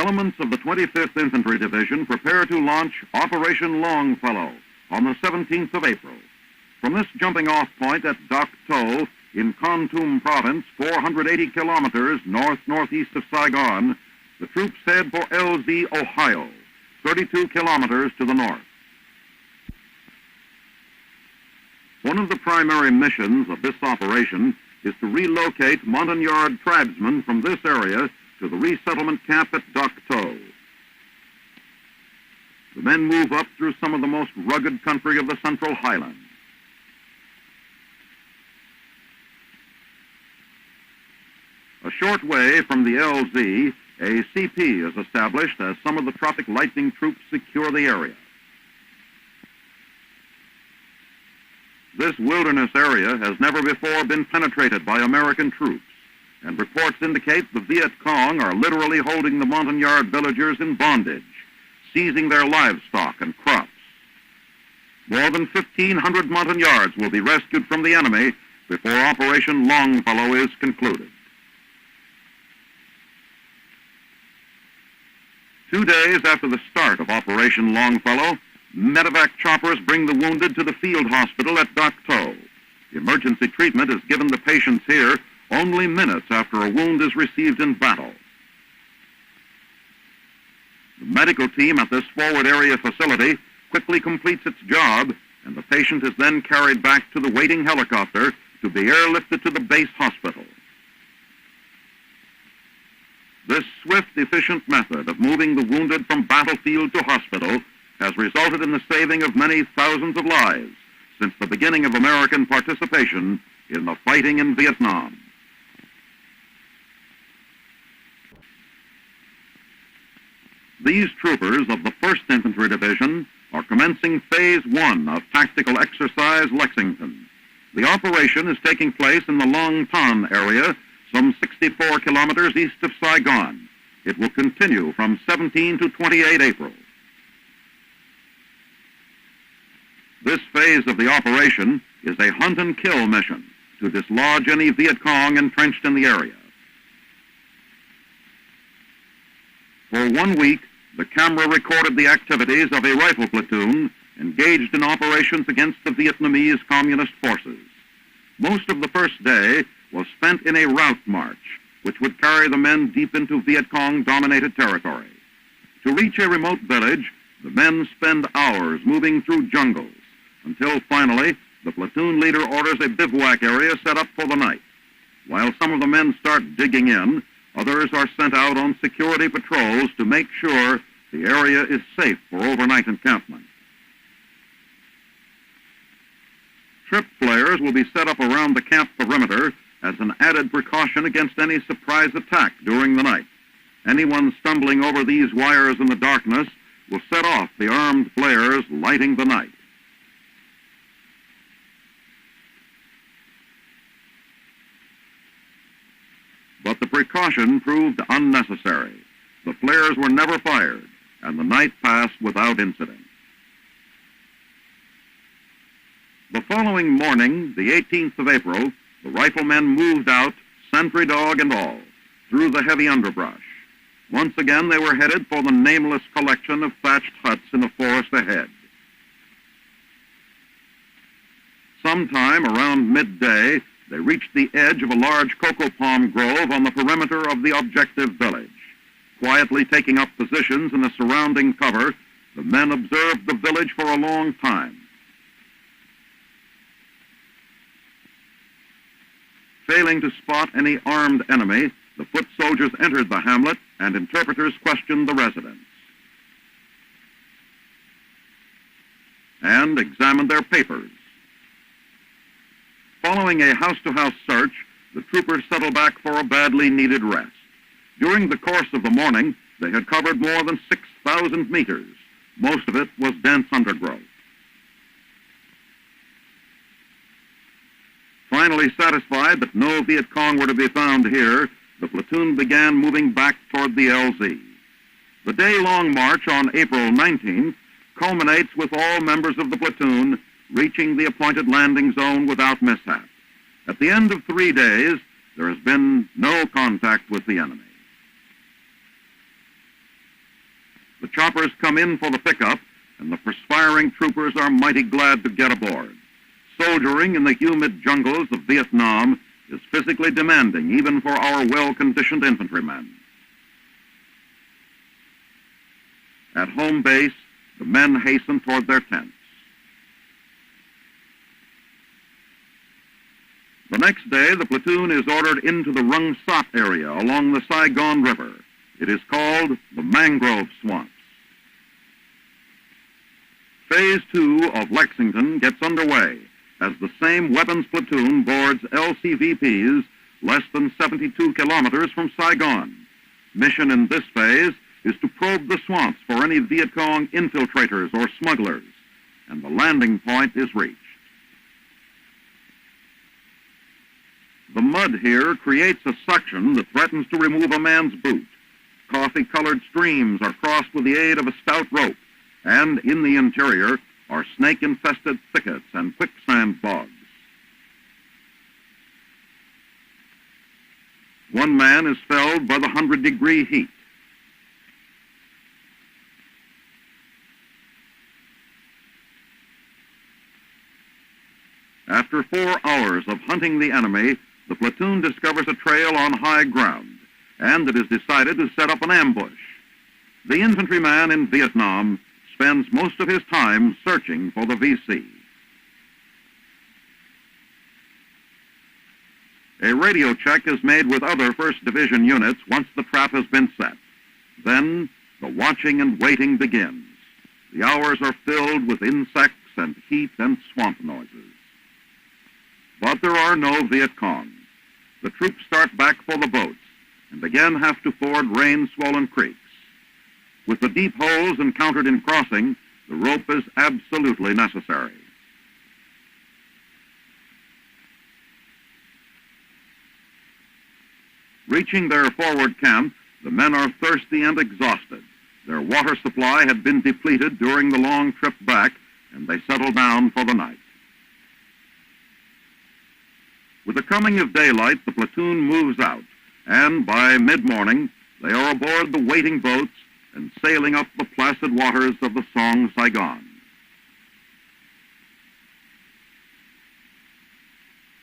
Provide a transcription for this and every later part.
Elements of the 25th Infantry Division prepare to launch Operation Longfellow on the 17th of April. From this jumping-off point at Dak To in Kon Tum Province, 480 kilometers north-northeast of Saigon, the troops head for LZ, Ohio, 32 kilometers to the north. One of the primary missions of this operation is to relocate Montagnard tribesmen from this area to the resettlement camp at Dak To. The men move up through some of the most rugged country of the Central Highlands. A short way from the LZ, a CP is established as some of the Tropic Lightning troops secure the area. This wilderness area has never before been penetrated by American troops, and reports indicate the Viet Cong are literally holding the Montagnard villagers in bondage, seizing their livestock and crops. More than 1,500 Montagnards will be rescued from the enemy before Operation Longfellow is concluded. 2 days after the start of Operation Longfellow, medevac choppers bring the wounded to the field hospital at Dak To. Emergency treatment is given the patients here only minutes after a wound is received in battle. The medical team at this forward area facility quickly completes its job, and the patient is then carried back to the waiting helicopter to be airlifted to the base hospital. This swift, efficient method of moving the wounded from battlefield to hospital has resulted in the saving of many thousands of lives since the beginning of American participation in the fighting in Vietnam. These troopers of the 1st Infantry Division are commencing Phase 1 of Tactical Exercise Lexington. The operation is taking place in the Long Ton area, some 64 kilometers east of Saigon. It will continue from 17 to 28 April. This phase of the operation is a hunt-and-kill mission to dislodge any Viet Cong entrenched in the area. For 1 week, the camera recorded the activities of a rifle platoon engaged in operations against the Vietnamese Communist forces. Most of the first day was spent in a route march, which would carry the men deep into Viet Cong-dominated territory. To reach a remote village, the men spend hours moving through jungles, until finally the platoon leader orders a bivouac area set up for the night. While some of the men start digging in, others are sent out on security patrols to make sure the area is safe for overnight encampment. Trip flares will be set up around the camp perimeter as an added precaution against any surprise attack during the night. Anyone stumbling over these wires in the darkness will set off the armed flares lighting the night. But the precaution proved unnecessary. The flares were never fired, and the night passed without incident. The following morning, the 18th of April, the riflemen moved out, sentry dog and all, through the heavy underbrush. Once again, they were headed for the nameless collection of thatched huts in the forest ahead. Sometime around midday, they reached the edge of a large cocoa palm grove on the perimeter of the objective village. Quietly taking up positions in the surrounding cover, the men observed the village for a long time. Failing to spot any armed enemy, the foot soldiers entered the hamlet and interpreters questioned the residents and examined their papers. Following a house-to-house search, the troopers settled back for a badly needed rest. During the course of the morning, they had covered more than 6,000 meters. Most of it was dense undergrowth. Finally satisfied that no Viet Cong were to be found here, the platoon began moving back toward the LZ. The day-long march on April 19th culminates with all members of the platoon reaching the appointed landing zone without mishap. At the end of 3 days, there has been no contact with the enemy. The choppers come in for the pickup, and the perspiring troopers are mighty glad to get aboard. Soldiering in the humid jungles of Vietnam is physically demanding even for our well-conditioned infantrymen. At home base, the men hasten toward their tents. The next day, the platoon is ordered into the Rung Sat area along the Saigon River. It is called the Mangrove Swamps. Phase 2 of Lexington gets underway as the same weapons platoon boards LCVPs less than 72 kilometers from Saigon. Mission in this phase is to probe the swamps for any Viet Cong infiltrators or smugglers, and the landing point is reached. The mud here creates a suction that threatens to remove a man's boot. Coffee-colored streams are crossed with the aid of a stout rope, and in the interior are snake-infested thickets and quicksand bogs. One man is felled by the 100-degree heat. After 4 hours of hunting the enemy, the platoon discovers a trail on high ground, and it is decided to set up an ambush. The infantryman in Vietnam spends most of his time searching for the VC. A radio check is made with other 1st Division units once the trap has been set. Then the watching and waiting begins. The hours are filled with insects and heat and swamp noises. But there are no Viet Cong. The troops start back for the boats and again have to ford rain-swollen creeks. With the deep holes encountered in crossing, the rope is absolutely necessary. Reaching their forward camp, the men are thirsty and exhausted. Their water supply had been depleted during the long trip back, and they settle down for the night. With the coming of daylight, the platoon moves out, and by mid-morning, they are aboard the waiting boats and sailing up the placid waters of the Song Saigon.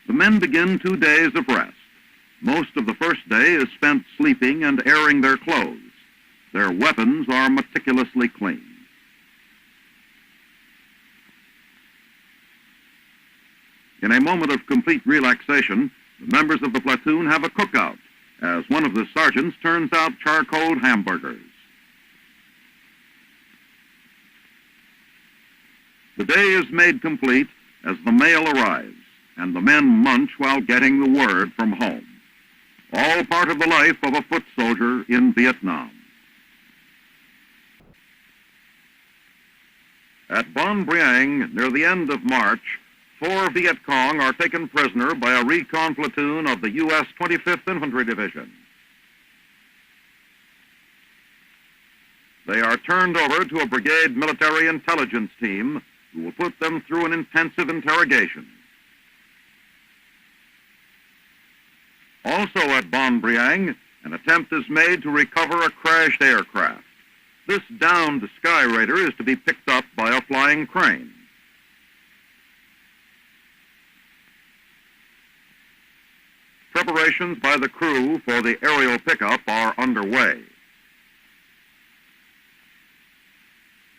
The men begin 2 days of rest. Most of the first day is spent sleeping and airing their clothes. Their weapons are meticulously cleaned. In a moment of complete relaxation, the members of the platoon have a cookout, as one of the sergeants turns out charcoaled hamburgers. The day is made complete as the mail arrives, and the men munch while getting the word from home. All part of the life of a foot soldier in Vietnam. At Bon Briang, near the end of March, 4 Viet Cong are taken prisoner by a recon platoon of the U.S. 25th Infantry Division. They are turned over to a brigade military intelligence team who will put them through an intensive interrogation. Also at Bon Briang, an attempt is made to recover a crashed aircraft. This downed Sky Raider is to be picked up by a flying crane. Preparations by the crew for the aerial pickup are underway.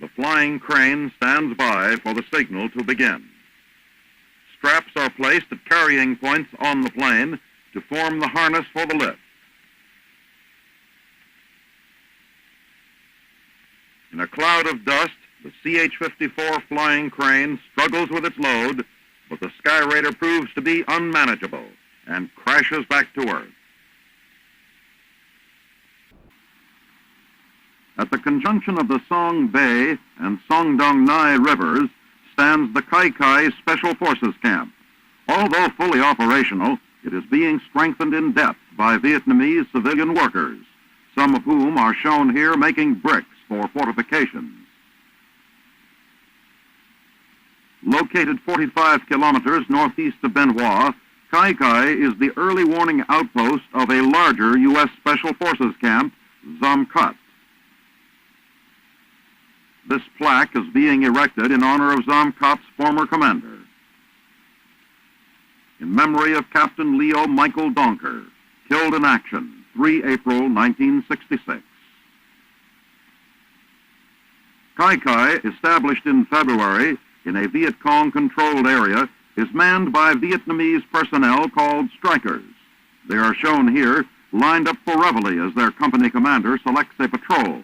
The flying crane stands by for the signal to begin. Straps are placed at carrying points on the plane to form the harness for the lift. In a cloud of dust, the CH-54 flying crane struggles with its load, but the Sky Raider proves to be unmanageable and crashes back to Earth. At the conjunction of the Song Bay and Song Dong Nai rivers stands the Kai Kai Special Forces Camp. Although fully operational, it is being strengthened in depth by Vietnamese civilian workers, some of whom are shown here making bricks for fortifications. Located 45 kilometers northeast of Bien Hoa, Kai Kai is the early warning outpost of a larger U.S. Special Forces camp, Zam Cut. This plaque is being erected in honor of Zomkot's former commander, in memory of Captain Leo Michael Donker, killed in action 3 April 1966. Kai Kai, established in February in a Viet Cong-controlled area, is manned by Vietnamese personnel called strikers. They are shown here, lined up for reveille as their company commander selects a patrol.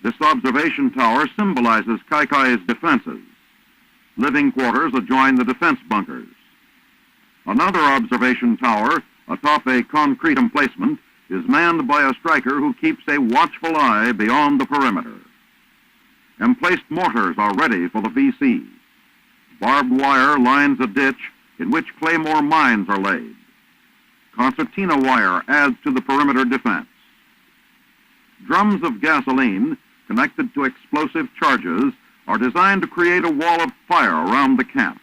This observation tower symbolizes Kai Kai's defenses. Living quarters adjoin the defense bunkers. Another observation tower, atop a concrete emplacement, is manned by a striker who keeps a watchful eye beyond the perimeter. Emplaced mortars are ready for the VC. Barbed wire lines a ditch in which claymore mines are laid. Concertina wire adds to the perimeter defense. Drums of gasoline, connected to explosive charges, are designed to create a wall of fire around the camp.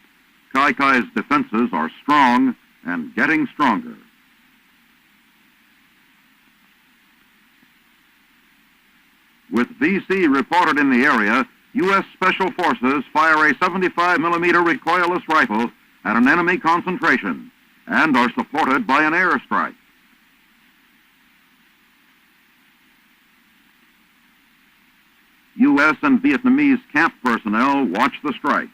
Kai Kai's defenses are strong and getting stronger. With VC reported in the area, U.S. Special Forces fire a 75-millimeter recoilless rifle at an enemy concentration and are supported by an airstrike. U.S. and Vietnamese camp personnel watch the strike.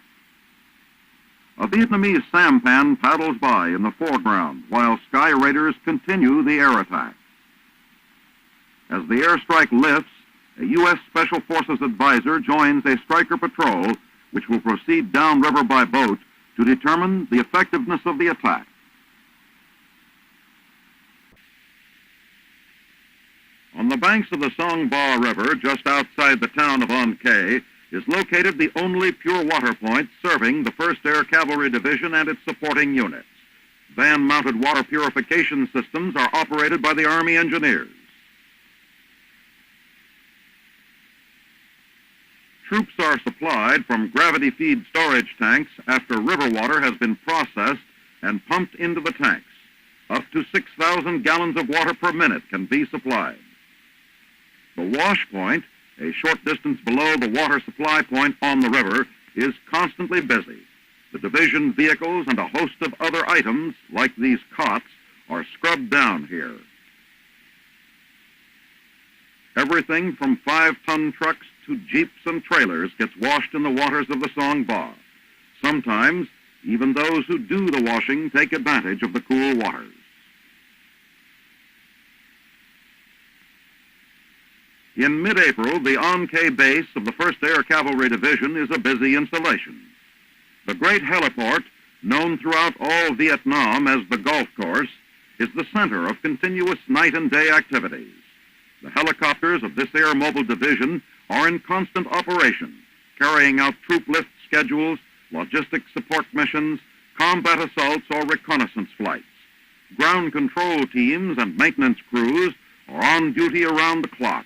A Vietnamese sampan paddles by in the foreground while Sky Raiders continue the air attack. As the airstrike lifts, a U.S. Special Forces advisor joins a striker patrol which will proceed downriver by boat to determine the effectiveness of the attack. On the banks of the Song Ba River, just outside the town of An Khe, is located the only pure water point serving the 1st Air Cavalry Division and its supporting units. Van-mounted water purification systems are operated by the Army engineers. Troops are supplied from gravity feed storage tanks after river water has been processed and pumped into the tanks. Up to 6,000 gallons of water per minute can be supplied. The wash point, a short distance below the water supply point on the river, is constantly busy. The division vehicles and a host of other items, like these cots, are scrubbed down here. Everything from 5-ton trucks to jeeps and trailers gets washed in the waters of the Song Ba. Sometimes, even those who do the washing take advantage of the cool waters. In mid-April, the An Khe base of the 1st Air Cavalry Division is a busy installation. The great heliport, known throughout all Vietnam as the golf course, is the center of continuous night and day activities. The helicopters of this air mobile division are in constant operation, carrying out troop lift schedules, logistic support missions, combat assaults, or reconnaissance flights. Ground control teams and maintenance crews are on duty around the clock.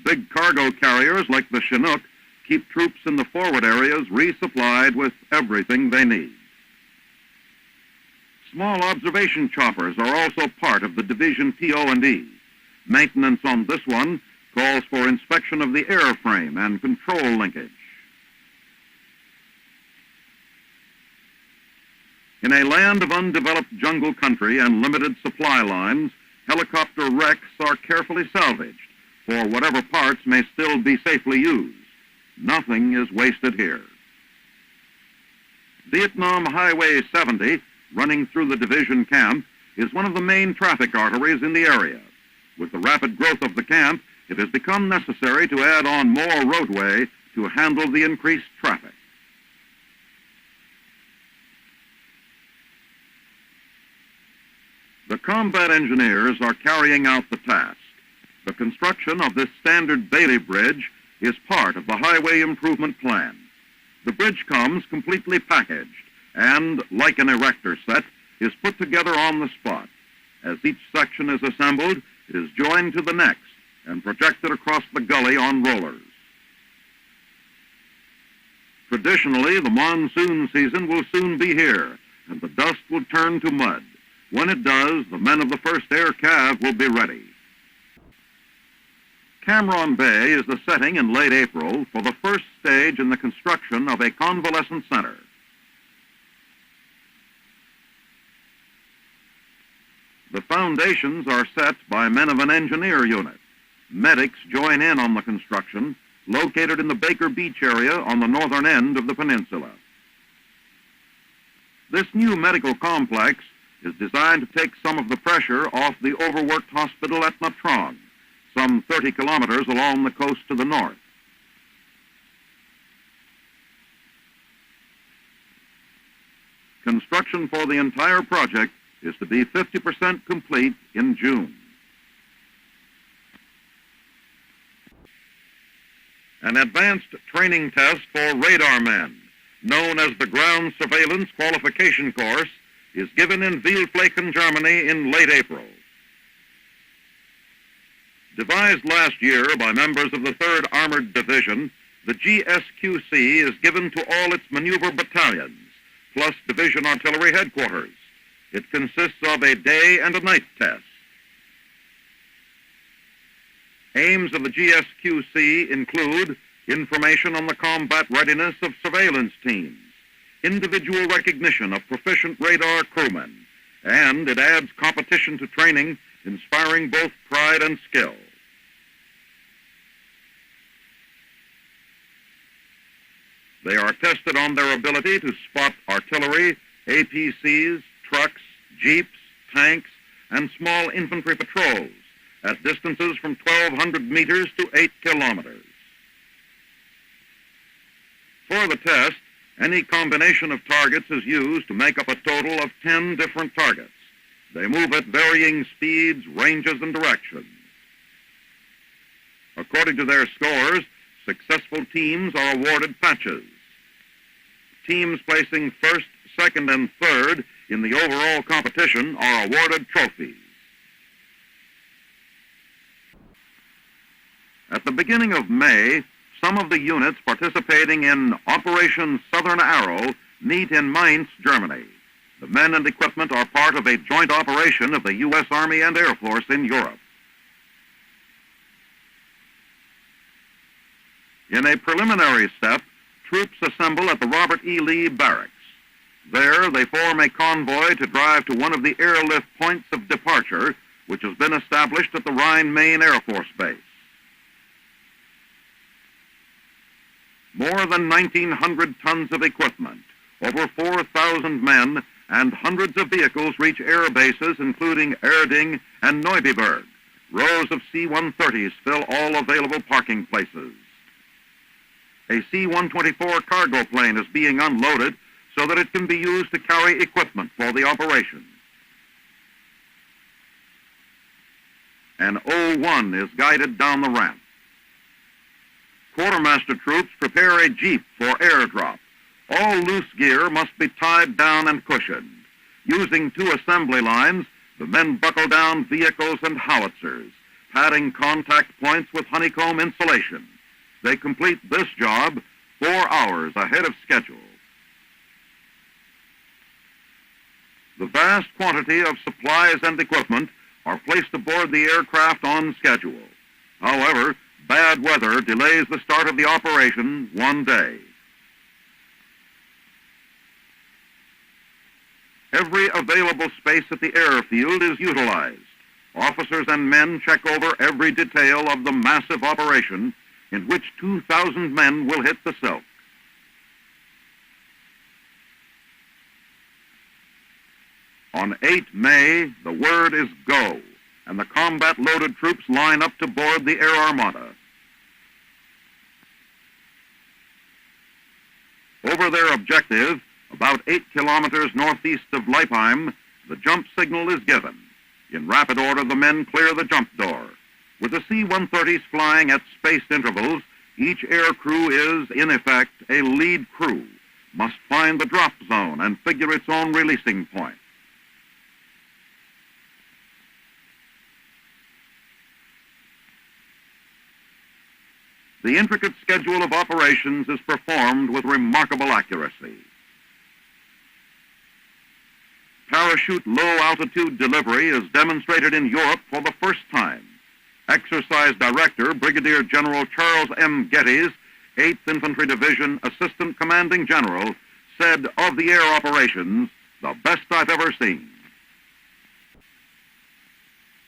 Big cargo carriers like the Chinook keep troops in the forward areas resupplied with everything they need. Small observation choppers are also part of the division PO&E. Maintenance on this one calls for inspection of the airframe and control linkage. In a land of undeveloped jungle country and limited supply lines, helicopter wrecks are carefully salvaged for whatever parts may still be safely used. Nothing is wasted here. Vietnam Highway 70, running through the division camp, is one of the main traffic arteries in the area. With the rapid growth of the camp, it has become necessary to add on more roadway to handle the increased traffic. The combat engineers are carrying out the task. The construction of this standard Bailey Bridge is part of the Highway Improvement Plan. The bridge comes completely packaged and, like an erector set, is put together on the spot. As each section is assembled, it is joined to the next and projected across the gully on rollers. Traditionally, the monsoon season will soon be here, and the dust will turn to mud. When it does, the men of the 1st Air Cav will be ready. Cameron Bay is the setting in late April for the first stage in the construction of a convalescent center. The foundations are set by men of an engineer unit. Medics join in on the construction, located in the Baker Beach area on the northern end of the peninsula. This new medical complex is designed to take some of the pressure off the overworked hospital at Nha Trang, some 30 kilometers along the coast to the north. Construction for the entire project is to be 50% complete in June. An advanced training test for radar men, known as the Ground Surveillance Qualification Course, is given in Wielflaken, Germany in late April. Devised last year by members of the 3rd Armored Division, the GSQC is given to all its maneuver battalions, plus Division Artillery Headquarters. It consists of a day and a night test. Aims of the GSQC include information on the combat readiness of surveillance teams, individual recognition of proficient radar crewmen, and it adds competition to training, inspiring both pride and skill. They are tested on their ability to spot artillery, APCs, trucks, jeeps, tanks, and small infantry patrols at distances from 1,200 meters to 8 kilometers. For the test, any combination of targets is used to make up a total of 10 different targets. They move at varying speeds, ranges, and directions. According to their scores, successful teams are awarded patches. Teams placing first, second, and third in the overall competition are awarded trophies. At the beginning of May, some of the units participating in Operation Southern Arrow meet in Mainz, Germany. The men and equipment are part of a joint operation of the U.S. Army and Air Force in Europe. In a preliminary step, troops assemble at the Robert E. Lee Barracks. There, they form a convoy to drive to one of the airlift points of departure, which has been established at the Rhine-Main Air Force Base. More than 1,900 tons of equipment, over 4,000 men, and hundreds of vehicles reach air bases, including Erding and Neubiberg. Rows of C-130s fill all available parking places. A C-124 cargo plane is being unloaded so that it can be used to carry equipment for the operation. An O-1 is guided down the ramp. Quartermaster troops prepare a jeep for airdrop. All loose gear must be tied down and cushioned. Using 2 assembly lines, the men buckle down vehicles and howitzers, padding contact points with honeycomb insulation. They complete this job 4 hours ahead of schedule. The vast quantity of supplies and equipment are placed aboard the aircraft on schedule. However, bad weather delays the start of the operation 1 day. Every available space at the airfield is utilized. Officers and men check over every detail of the massive operation in which 2,000 men will hit the silk. On 8 May, the word is go, and the combat-loaded troops line up to board the Air Armada. Over their objective, about 8 kilometers northeast of Leipheim, the jump signal is given. In rapid order, the men clear the jump door. With the C-130s flying at spaced intervals, each air crew is, in effect, a lead crew, must find the drop zone and figure its own releasing point. The intricate schedule of operations is performed with remarkable accuracy. Parachute low-altitude delivery is demonstrated in Europe for the first time. Exercise Director, Brigadier General Charles M. Geddes, 8th Infantry Division Assistant Commanding General, said of the air operations, "The best I've ever seen."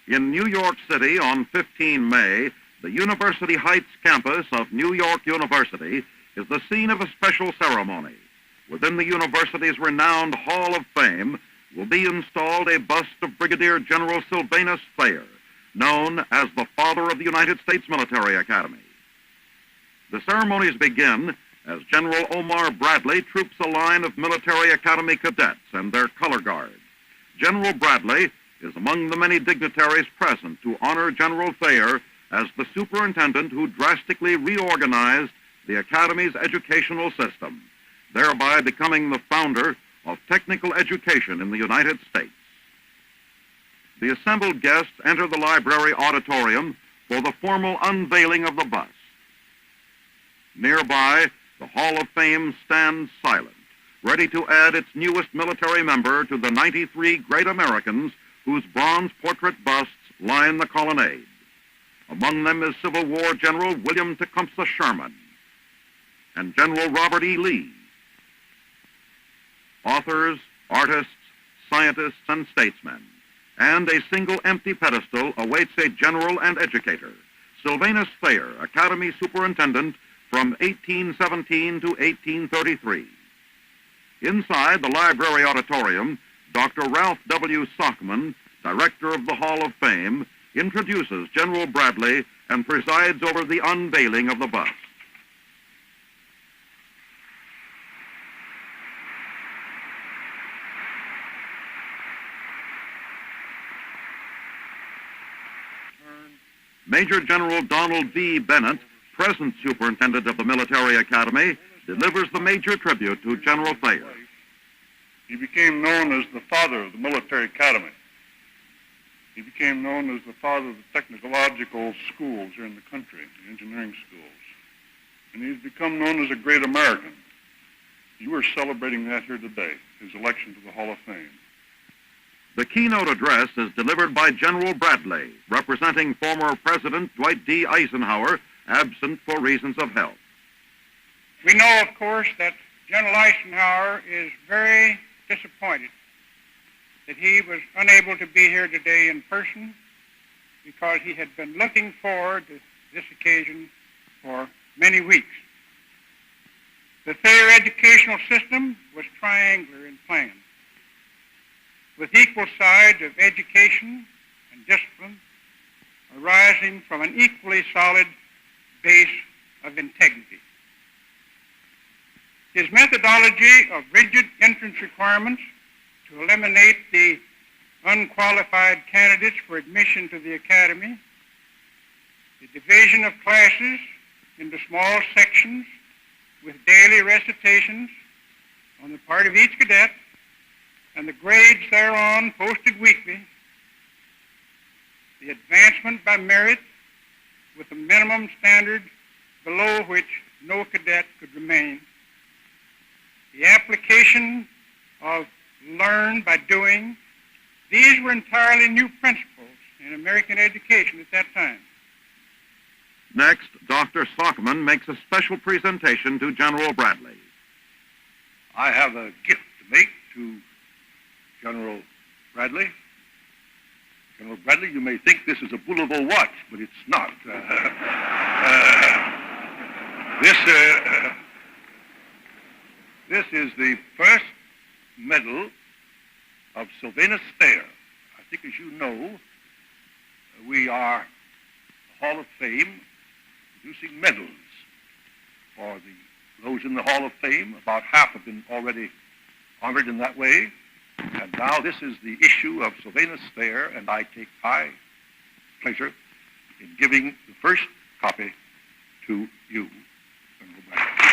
In New York City on 15 May, the University Heights campus of New York University is the scene of a special ceremony. Within the university's renowned Hall of Fame will be installed a bust of Brigadier General Sylvanus Thayer, known as the father of the United States Military Academy. The ceremonies begin as General Omar Bradley troops a line of Military Academy cadets and their color guard. General Bradley is among the many dignitaries present to honor General Thayer as the superintendent who drastically reorganized the Academy's educational system, thereby becoming the founder of technical education in the United States. The assembled guests enter the library auditorium for the formal unveiling of the bust. Nearby, the Hall of Fame stands silent, ready to add its newest military member to the 93 great Americans whose bronze portrait busts line the colonnade. Among them is Civil War General William Tecumseh Sherman and General Robert E. Lee. Authors, artists, scientists, and statesmen. And a single empty pedestal awaits a general and educator, Sylvanus Thayer, Academy Superintendent from 1817 to 1833. Inside the library auditorium, Dr. Ralph W. Sockman, Director of the Hall of Fame, introduces General Bradley and presides over the unveiling of the bust. Major General Donald V. Bennett, present superintendent of the Military Academy, delivers the major tribute to General Thayer. He became known as the father of the Military Academy. He became known as the father of the technological schools here in the country, the engineering schools. And he's become known as a great American. You are celebrating that here today, his election to the Hall of Fame. The keynote address is delivered by General Bradley, representing former President Dwight D. Eisenhower, absent for reasons of health. We know, of course, that General Eisenhower is very disappointed that he was unable to be here today in person because he had been looking forward to this occasion for many weeks. The Thayer educational system was triangular in plan, with equal sides of education and discipline arising from an equally solid base of integrity. His methodology of rigid entrance requirements to eliminate the unqualified candidates for admission to the academy, the division of classes into small sections with daily recitations on the part of each cadet, and the grades thereon posted weekly, the advancement by merit with a minimum standard below which no cadet could remain, the application of learn by doing, these were entirely new principles in American education at that time. Next, Dr. Sockman makes a special presentation to General Bradley. I have a gift to make to General Bradley. General Bradley, you may think this is a Bouleveau watch, but it's not. This is the first medal of Sylvanus Thayer. I think, as you know, we are the Hall of Fame producing medals for those in the Hall of Fame. About half have been already honored in that way. And now this is the issue of Sylvanus Thayer, and I take high pleasure in giving the first copy to you, General Bradley.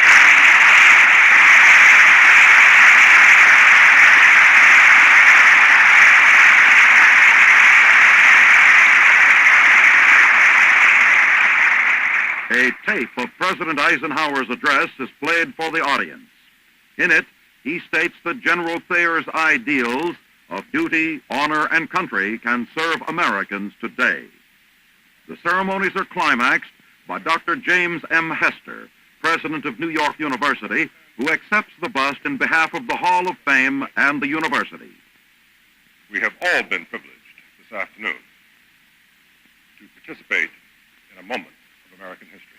A tape of President Eisenhower's address is played for the audience. In it, he states that General Thayer's ideals of duty, honor, and country can serve Americans today. The ceremonies are climaxed by Dr. James M. Hester, president of New York University, who accepts the bust in behalf of the Hall of Fame and the university. We have all been privileged this afternoon to participate in a moment of American history.